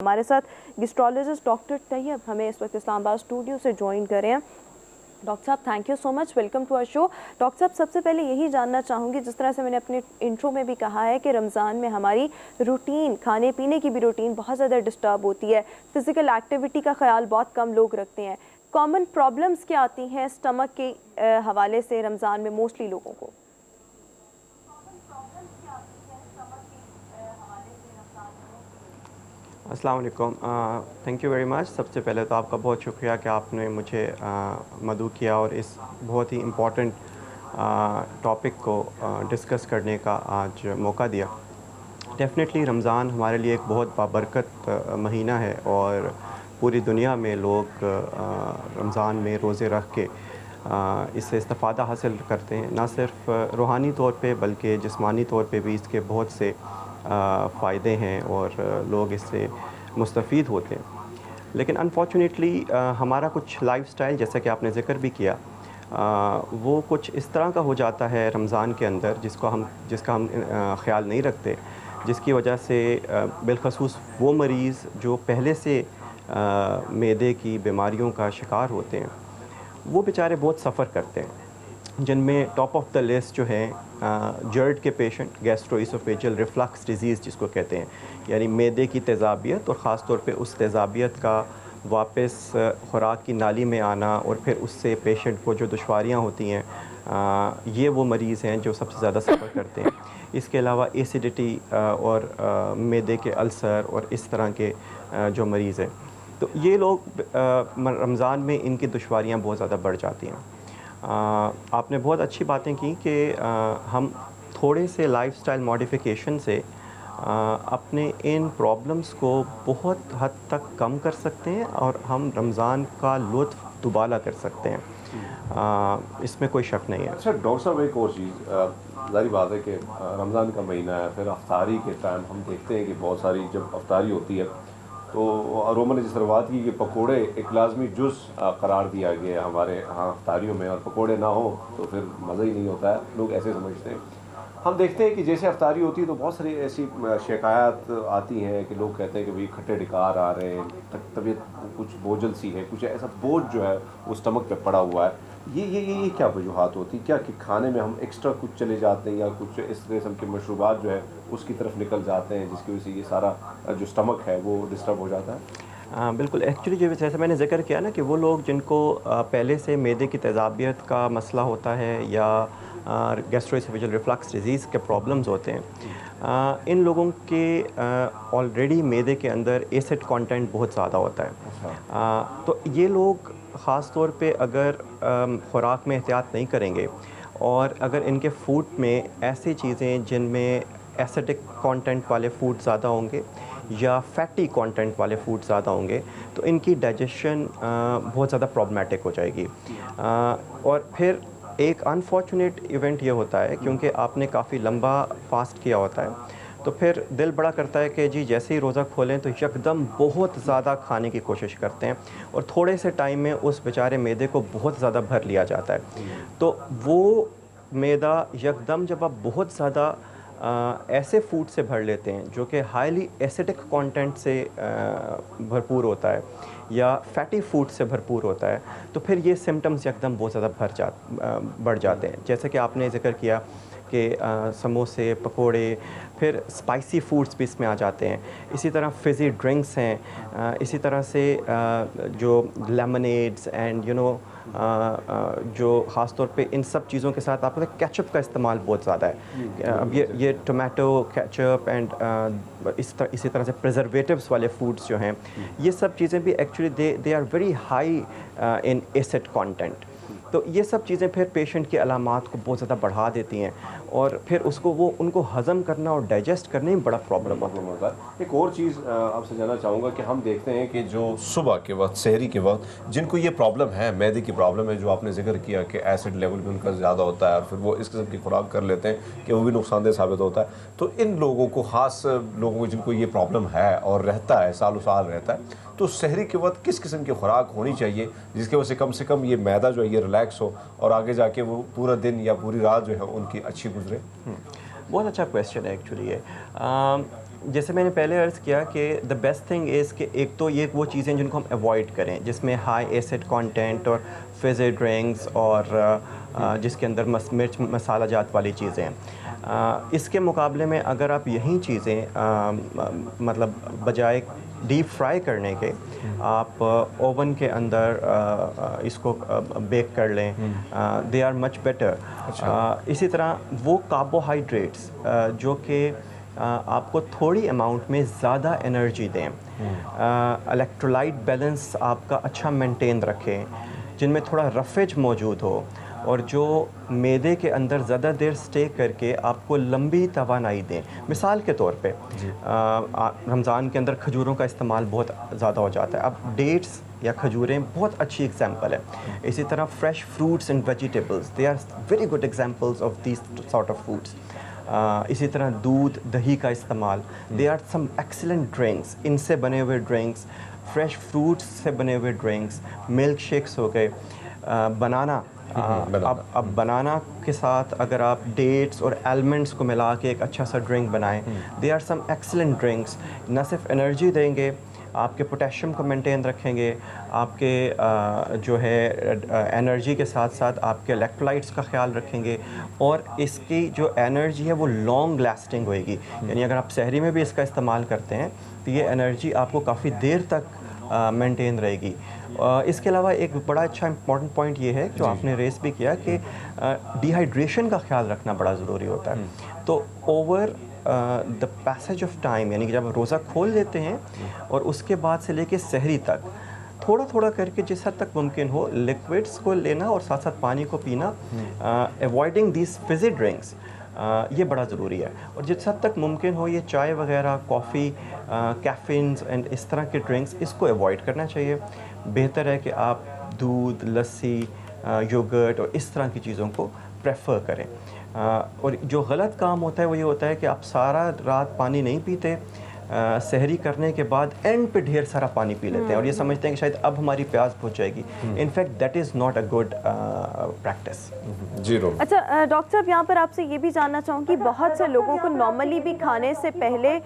हमारे साथ gastrologist doctor Tayyab हमें इस वक्त इस्लामाबाद स्टूडियो से ज्वाइन कर रहे हैं। डॉक्टर साहब thank you so much, welcome to our show. Doctor साहब सबसे पहले यही जानना चाहूँगी, जिस तरह से मैंने अपने इंट्रो में भी कहा है कि रमज़ान में हमारी रूटीन, खाने पीने की भी रूटीन बहुत ज़्यादा डिस्टर्ब होती है, फ़िज़िकल एक्टिविटी का ख्याल बहुत कम लोग रखते हैं। कॉमन प्रॉब्लम्स क्या आती हैं स्टमक के हवाले से रमज़ान में मोस्टली लोगों को? अस्सलाम वालेकुम, थैंक यू वेरी मच। सबसे पहले तो आपका बहुत शुक्रिया कि आपने मुझे मदऊ किया और इस बहुत ही इम्पोर्टेंट टॉपिक को डिस्कस करने का आज मौका दिया। डेफ़िनेटली रमज़ान हमारे लिए एक बहुत बाबरकत महीना है और पूरी दुनिया में लोग रमज़ान में रोज़े रख के इससे इस्तिफ़ादा हासिल करते हैं। ना सिर्फ रूहानी तौर पे बल्कि जिस्मानी तौर पे भी इसके बहुत से फ़ायदे हैं और लोग इससे मुस्तफ़ीद होते हैं। लेकिन अनफॉर्चुनेटली हमारा कुछ लाइफ़स्टाइल, जैसा कि आपने ज़िक्र भी किया, वो कुछ इस तरह का हो जाता है रमज़ान के अंदर जिसका हम ख़्याल नहीं रखते, जिसकी वजह से बिलख़ुसूस वो मरीज़ जो पहले से मैदे की बीमारियों का शिकार होते हैं, वो बेचारे बहुत सफ़र करते हैं, जिनमें टॉप ऑफ़ द लिस्ट जो है जर्ड के पेशेंट, गैस्ट्रोइसोफेजियल रिफ्लक्स डिज़ीज़ जिसको कहते हैं, यानी मैदे की तेज़ाबियत और ख़ास तौर पे उस तेज़ाबियत का वापस ख़ुराक की नाली में आना और फिर उससे पेशेंट को जो दुश्वारियाँ होती हैं, ये वो मरीज़ हैं जो सबसे ज़्यादा सफ़र करते हैं। इसके अलावा एसिडिटी और मैदे के अल्सर और इस तरह के जो मरीज़ हैं, तो ये लोग रमज़ान में इनकी दुश्वारियाँ बहुत ज़्यादा बढ़ जाती हैं। आपने बहुत अच्छी बातें की कि हम थोड़े से लाइफ़स्टाइल मॉडिफ़िकेशन से अपने इन प्रॉब्लम्स को बहुत हद तक कम कर सकते हैं और हम रमज़ान का लुत्फ़ दुबाला कर सकते हैं। इसमें कोई शक नहीं है। अच्छा डॉक्टर साहब, एक और चीज़, ज़ाहिर बात है कि रमज़ान का महीना है, फिर अफ्तारी के टाइम हम देखते हैं कि बहुत सारी जब अफ्तारी होती है तो रोमा ने जिस तरह बात की कि पकोड़े एक लाजमी जुज़ करार दिया गया है हमारे यहाँ अफ्तारियों में, और पकोड़े ना हो तो फिर मज़ा ही नहीं होता है, लोग ऐसे समझते हैं। हम देखते हैं कि जैसे अफ्तारी होती है तो बहुत सारी ऐसी शिकायत आती हैं कि लोग कहते हैं कि भाई खट्टे ढिकार आ रहे हैं, तबीयत कुछ बोझल सी है, कुछ ऐसा बोझ जो है वो स्टमक पे पड़ा हुआ है। ये क्या वजूहात होती, क्या कि खाने में हम एक्स्ट्रा कुछ चले जाते हैं या कुछ इस किस्म के मशरूबात जो है उसकी तरफ निकल जाते हैं जिसकी वजह से ये सारा जो स्टमक है वो डिस्टर्ब हो जाता है? बिल्कुल, एक्चुअली जो जैसे मैंने ज़िक्र किया ना कि वो लोग जिनको पहले से मैदे की तेज़ाबियत का मसला होता है या गैस्ट्रोइसोफेजियल रिफ्लक्स डिज़ीज़ के प्रॉब्लम्स होते हैं, इन लोगों के ऑलरेडी मैदे के अंदर एसिड कंटेंट बहुत ज़्यादा होता है। तो ये लोग ख़ास तौर पे अगर ख़ुराक में एहतियात नहीं करेंगे और अगर इनके फूड में ऐसी चीज़ें जिनमें एसिडिक कंटेंट वाले फूड ज़्यादा होंगे या फैटी कंटेंट वाले फूड ज़्यादा होंगे, तो इनकी डाइजेशन बहुत ज़्यादा प्रॉब्लमेटिक हो जाएगी। और फिर एक अनफॉर्चुनेट इवेंट ये होता है, क्योंकि आपने काफ़ी लंबा फास्ट किया होता है, तो फिर दिल बड़ा करता है कि जी जैसे ही रोज़ा खोलें तो यकदम बहुत ज़्यादा खाने की कोशिश करते हैं और थोड़े से टाइम में उस बेचारे मैदे को बहुत ज़्यादा भर लिया जाता है। तो वो मैदा यकदम जब आप बहुत ज़्यादा ऐसे फूड से भर लेते हैं जो कि हाईली एसिडिक कंटेंट से भरपूर होता है या फैटी फूड से भरपूर होता है, तो फिर ये सिम्टम्स यकदम बहुत ज़्यादा बढ़ जाते हैं। जैसे कि आपने ज़िक्र किया कि समोसे, पकोड़े, फिर स्पाइसी फूड्स भी इसमें आ जाते हैं। इसी तरह फ़िज़ी ड्रिंक्स हैं, इसी तरह से जो लेमनेड्स एंड जो ख़ास तौर पे इन सब चीज़ों के साथ आपको केचप का इस्तेमाल बहुत ज़्यादा है। अब ये टोमेटो केचप एंड इसी तरह से प्रिजर्वेटिव्स वाले फूड्स जो हैं, ये सब चीज़ें भी actually they are very high in acid content. तो ये सब चीज़ें फिर पेशेंट की अलामात को बहुत ज़्यादा बढ़ा देती हैं और फिर उनको हज़म करना और डाइजेस्ट करने में बड़ा प्रॉब्लम होता है। एक और चीज़ आपसे जानना चाहूँगा कि हम देखते हैं कि जो सुबह के वक्त, सहरी के वक्त जिनको ये प्रॉब्लम है, मैदे की प्रॉब्लम है, जो आपने जिक्र किया कि एसिड लेवल भी उनका ज़्यादा होता है और फिर वो इस किस्म की खुराक कर लेते हैं कि वो भी नुकसानदेह साबित होता है, तो इन लोगों को, ख़ास लोगों को जिनको ये प्रॉब्लम है और रहता है, सालों साल रहता है, तो सहरी के वक्त किस किस्म की खुराक होनी चाहिए जिसकी वजह से कम ये मैदा जो है ये रिलैक्स हो और आगे जाके वो पूरा दिन या पूरी रात जो है उनकी अच्छी गुजरे? बहुत अच्छा क्वेश्चन है एक्चुअली ये। جیسے میں نے پہلے عرض کیا کہ دا بیسٹ تھنگ از کہ ایک تو یہ وہ چیزیں جن کو ہم اوائڈ کریں جس میں ہائی ایسڈ کانٹینٹ اور فزی ڈرنکس اور جس کے اندر مرچ مسالہ جات والی چیزیں ہیں. اس کے مقابلے میں اگر آپ یہی چیزیں مطلب بجائے ڈیپ فرائی کرنے کے آپ اوون کے اندر اس کو بیک کر لیں, دے آر مچ بیٹر. اسی طرح وہ کاربوہائیڈریٹس جو کہ آپ کو تھوڑی اماؤنٹ میں زیادہ انرجی دیں, الیکٹرولائٹ بیلنس آپ کا اچھا مینٹین رکھیں, جن میں تھوڑا رفیج موجود ہو اور جو معدے کے اندر زیادہ دیر سٹے کر کے آپ کو لمبی توانائی دیں. مثال کے طور پہ رمضان کے اندر کھجوروں کا استعمال بہت زیادہ ہو جاتا ہے. اب ڈیٹس یا کھجوریں بہت اچھی ایگزامپل ہے. اسی طرح fresh fruits and vegetables, they are very good examples of these sort of foods. اسی طرح دودھ دہی کا استعمال, they are some excellent drinks. ان سے بنے ہوئے ڈرنکس, فریش فروٹس سے بنے ہوئے ڈرنکس, ملک شیکس ہو گئے, بنانا. اب بنانا کے ساتھ اگر آپ ڈیٹس اور ایلمنٹس کو ملا کے ایک اچھا سا ڈرنک بنائیں, they are some excellent drinks. نہ صرف انرجی دیں گے, آپ کے پوٹیشیم کو مینٹین رکھیں گے, آپ کے جو ہے انرجی کے ساتھ ساتھ آپ کے الیکٹرولائٹس کا خیال رکھیں گے, اور اس کی جو انرجی ہے وہ لانگ لاسٹنگ ہوئے گی. یعنی اگر آپ سحری میں بھی اس کا استعمال کرتے ہیں تو یہ انرجی آپ کو کافی دیر تک مینٹین رہے گی. اس کے علاوہ ایک بڑا اچھا امپورٹنٹ پوائنٹ یہ ہے جو آپ نے ریس بھی کیا کہ ڈی ہائیڈریشن کا خیال رکھنا بڑا ضروری ہوتا ہے. تو over the passage of time, یعنی کہ جب روزہ کھول لیتے ہیں اور اس کے بعد سے لے کے سحری تک تھوڑا تھوڑا کر کے جس حد تک ممکن ہو لیکوڈس کو لینا اور ساتھ ساتھ پانی کو پینا, ایوائڈنگ دیز فزی ڈرنکس, یہ بڑا ضروری ہے. اور جس حد تک ممکن ہو یہ چائے وغیرہ, کافی, کیفینز اینڈ اس طرح کے ڈرنکس, اس کو ایوائڈ کرنا چاہیے. بہتر ہے کہ آپ دودھ, لسی, یوگرٹ اور اس طرح کی چیزوں کو پریفر کریں. اور جو غلط کام ہوتا ہے وہ یہ ہوتا ہے کہ آپ سارا رات پانی نہیں پیتے, سحری کرنے کے بعد اینڈ پہ ڈھیر سارا پانی پی لیتے ہیں اور یہ سمجھتے ہیں کہ شاید اب ہماری پیاس بجھ جائے گی. In fact that is not a good practice. جی رو. اچھا ڈاکٹر صاحب, یہاں پر آپ سے یہ بھی جاننا چاہوں گی, بہت سے لوگوں کو نارملی بھی کھانے سے پہلے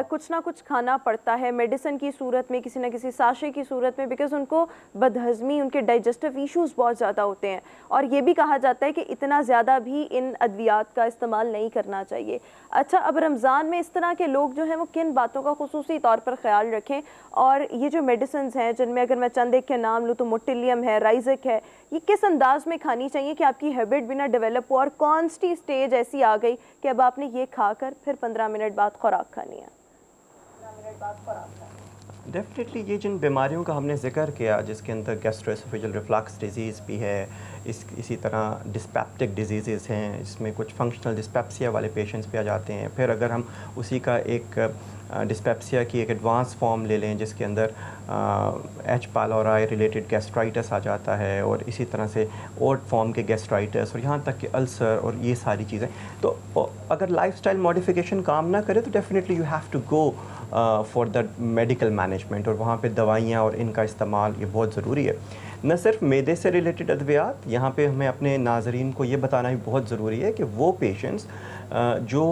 کچھ نہ کچھ کھانا پڑتا ہے میڈیسن کی صورت میں, کسی نہ کسی ساشے کی صورت میں, بیکاز ان کو بدہضمی, ان کے ڈائجسٹو ایشوز بہت زیادہ ہوتے ہیں, اور یہ بھی کہا جاتا ہے کہ اتنا زیادہ بھی ان ادویات کا استعمال نہیں کرنا چاہیے. اچھا, اب رمضان میں اس طرح کے لوگ جو ہیں وہ کن باتوں کا خصوصی طور پر خیال رکھیں, اور یہ جو میڈیسنز ہیں جن میں اگر میں چند ایک کے نام لوں تو موٹیلیم ہے, رائزک ہے, یہ کس انداز میں کھانی چاہیے کہ آپ کی ہیبٹ بھی نہ ڈیولپ ہو اور کون سی اسٹیج ایسی آ گئی کہ اب آپ نے یہ کھا کر پھر 15 منٹ بعد خوراک کھانی ہے؟ ڈیفینیٹلی یہ جن بیماریوں کا ہم نے ذکر کیا جس کے اندر گیسٹرواسوفیجل ریفلکس ڈیزیز بھی ہے, اسی طرح ڈسپیپٹک ڈیزیزز ہیں, اس میں کچھ فنکشنل ڈسپیپسیا والے پیشنٹس بھی آ جاتے ہیں. پھر اگر ہم اسی کا ایک ڈسپیپسیا کی ایک ایڈوانس فارم لے لیں جس کے اندر ایچ پائلورائی ریلیٹڈ گیسٹرائٹس آ جاتا ہے, اور اسی طرح سے اوٹ فارم کے گیسٹرائٹس, اور یہاں تک کہ السر اور یہ ساری چیزیں. تو اگر لائف اسٹائل ماڈیفیکیشن کام نہ کرے تو definitely you have to go for the medical management, اور وہاں پہ دوائیاں اور ان کا استعمال یہ بہت ضروری ہے. نہ صرف معدے سے ریلیٹڈ ادویات, یہاں پہ ہمیں اپنے ناظرین کو یہ بتانا بھی بہت ضروری ہے کہ وہ پیشنٹس جو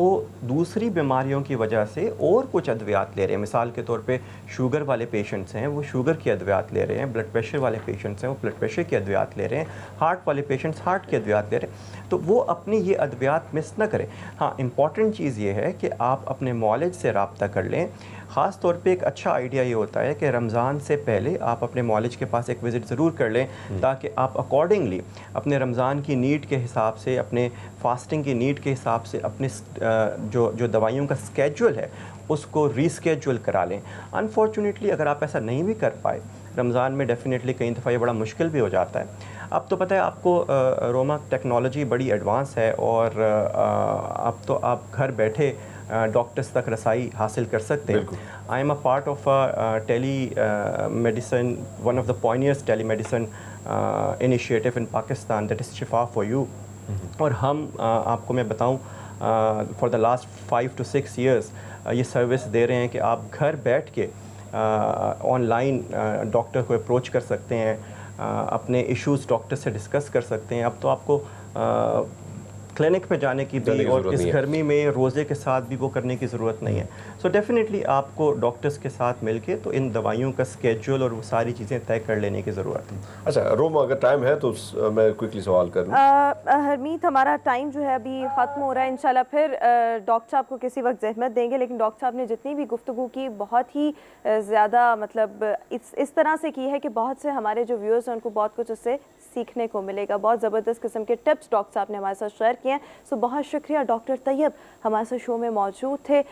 دوسری بیماریوں کی وجہ سے اور کچھ ادویات لے رہے ہیں, مثال کے طور پہ شوگر والے پیشنٹس ہیں وہ شوگر کی ادویات لے رہے ہیں, بلڈ پریشر والے پیشنٹس ہیں وہ بلڈ پریشر کی ادویات لے رہے ہیں, ہارٹ والے پیشنٹس ہارٹ کی ادویات لے رہے ہیں, تو وہ اپنی یہ ادویات مس نہ کریں. ہاں, امپورٹنٹ چیز یہ ہے کہ آپ اپنے معالج سے رابطہ کر لیں. خاص طور پہ ایک اچھا آئیڈیا یہ ہوتا ہے کہ رمضان سے پہلے آپ اپنے معالج کے پاس ایک وزٹ ضرور کر لیں, تاکہ آپ اکارڈنگلی اپنے رمضان کی نیڈ کے حساب سے, اپنے فاسٹنگ کی نیڈ کے حساب سے اپنے جو دوائیوں کا اسکیجول ہے اس کو ری اسکیجول کرا لیں. انفارچونیٹلی اگر آپ ایسا نہیں بھی کر پائے رمضان میں, ڈیفینیٹلی کئی دفعہ یہ بڑا مشکل بھی ہو جاتا ہے. اب تو پتہ ہے آپ کو روما ٹیکنالوجی بڑی ایڈوانس ہے, اور اب تو آپ گھر بیٹھے ڈاکٹرس تک رسائی حاصل کر سکتے ہیں. I am a part of telemedicine, one of the pioneers telemedicine initiative in Pakistan, that is Shifa for you. اور ہم آپ کو میں بتاؤں for the last 5 to 6 years یہ سروس دے رہے ہیں کہ آپ گھر بیٹھ کے آن لائن ڈاکٹر کو اپروچ کر سکتے ہیں, اپنے ایشوز ڈاکٹر سے ڈسکس کر سکتے ہیں. اب تو آپ کو क्लिनिक पे जाने की भी और इस गर्मी में रोज़े के साथ भी वो करने की ज़रूरत नहीं है। सो डेफिनेटली आपको डॉक्टर्स के साथ मिलके तो इन दवाइयों का स्केड्यूल और वो सारी चीज़ें तय कर लेने की ज़रूरत है। अच्छा रोमा, अगर टाइम है तो मैं क्विकली सवाल कर लूँ। हरमीत, हमारा टाइम जो है अभी ख़त्म हो रहा है। इंशाल्लाह फिर डॉक्टर साहब को किसी वक्त ज़हमत देंगे, लेकिन डॉक्टर साहब ने जितनी भी गुफ्तगू की बहुत ही ज़्यादा मतलब इस तरह से की है कि बहुत से हमारे जो व्यूअर्स हैं उनको बहुत कुछ उससे सीखने को मिलेगा। बहुत ज़बरदस्त किस्म के टिप्स डॉक्टर साहब ने हमारे साथ शेयर किए हैं। सो बहुत शुक्रिया डॉक्टर तैयब हमारे साथ शो में मौजूद थे।